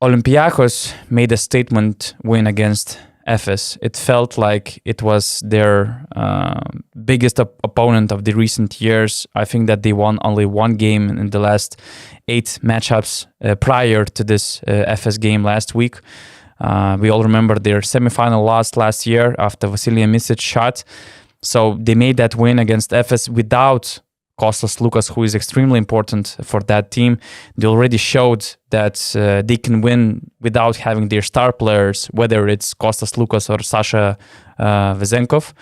Olympiacos made a statement win against Efes. It felt like it was their biggest opponent of the recent years. I think that they won only one game in the last 8 matchups prior to this Efes game last week. We all remember their semifinal loss last year after Vasilija Micic shot. So they made that win against Efes without Kostas Lukas, who is extremely important for that team. They already showed that they can win without having their star players, whether it's Kostas Lukas or Sasha Vezenkov.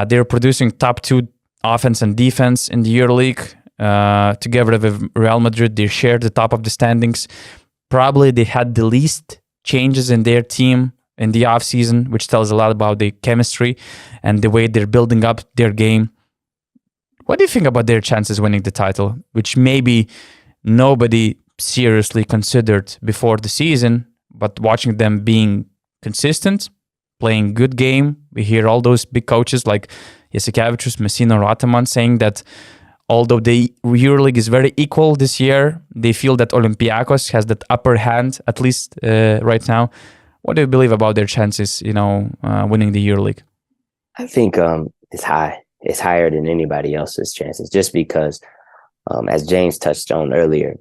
They're producing top 2 offense and defense in the EuroLeague. Together with Real Madrid, they share the top of the standings. Probably they had the least changes in their team in the offseason, which tells a lot about the chemistry and the way they're building up their game. What do you think about their chances winning the title, which maybe nobody seriously considered before the season, but watching them being consistent, playing good game, we hear all those big coaches like Jasikevičius, Messina, Roteman saying that although the EuroLeague is very equal this year, they feel that Olympiacos has that upper hand, at least right now. What do you believe about their chances, winning the EuroLeague? I think it's high. It's higher than anybody else's chances, just because, as James touched on earlier,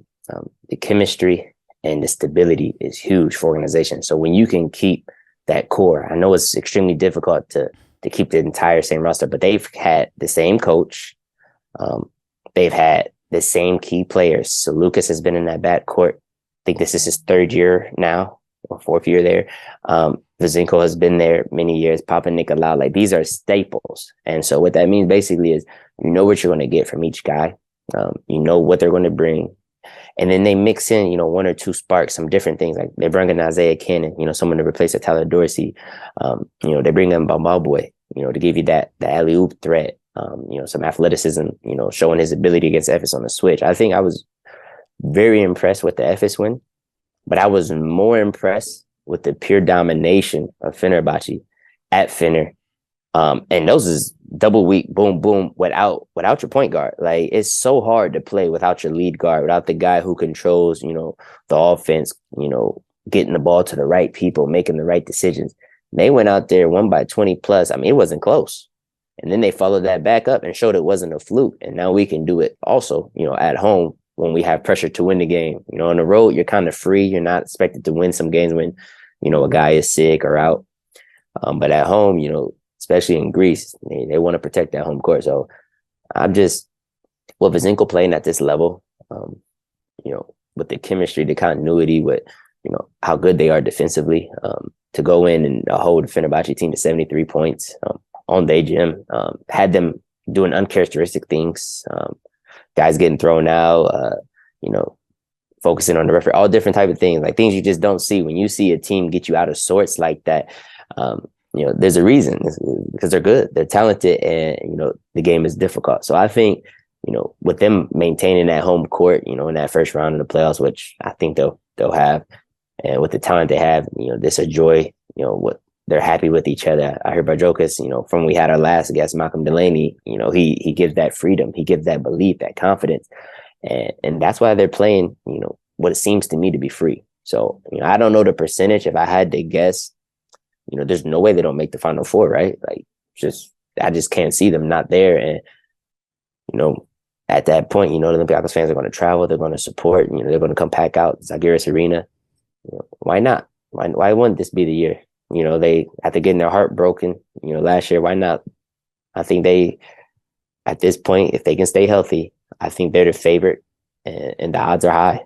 the chemistry and the stability is huge for organizations. So when you can keep that core, I know it's extremely difficult to keep the entire same roster, but they've had the same coach. They've had the same key players. So Lucas has been in that backcourt. I think this is his 3rd year now, or 4th year there. Vezenkov has been there many years. Papa Nicolau, like these are staples. And so what that means basically is you know what you're going to get from each guy. You know what they're going to bring. And then they mix in, 1 or 2 sparks, some different things. Like they bring in Isaiah Cannon, someone to replace a Tyler Dorsey. They bring in Bambabwe, to give you that the alley-oop threat. Some athleticism, showing his ability against Efes on the switch. I think I was very impressed with the Efes win, but I was more impressed with the pure domination of Fenerbahce at Fener. And those is double weak, boom, boom, without your point guard. Like, it's so hard to play without your lead guard, without the guy who controls, the offense, getting the ball to the right people, making the right decisions. They went out there, won by 20 plus. I mean, it wasn't close. And then they followed that back up and showed it wasn't a fluke. And now we can do it also, at home when we have pressure to win the game. On the road, you're kind of free. You're not expected to win some games when, a guy is sick or out. But at home, especially in Greece, they want to protect that home court. So I'm just, with Vezenkov playing at this level, with the chemistry, the continuity, with, how good they are defensively, to go in and hold the Fenerbahce team to 73 points on their gym, had them doing uncharacteristic things, guys getting thrown out, focusing on the referee, all different type of things, like things you just don't see. When you see a team get you out of sorts like that, there's a reason. It's because they're good, they're talented, and, the game is difficult. So I think, with them maintaining that home court, in that first round of the playoffs, which I think they'll have, and with the talent they have, this a joy, what they're happy with each other. I heard Barjokas, from when we had our last guest, Malcolm Delaney, he gives that freedom, he gives that belief, that confidence. And that's why they're playing, what it seems to me to be free. So, I don't know the percentage. If I had to guess, there's no way they don't make the Final Four, right? Like, I just can't see them not there. And, at that point, the Olympiacos fans are going to travel. They're going to support. They're going to come pack out Zagreus Arena. Why not? Why wouldn't this be the year? They, after getting their heart broken, last year, why not? I think at this point, if they can stay healthy, I think they're the favorite, and the odds are high.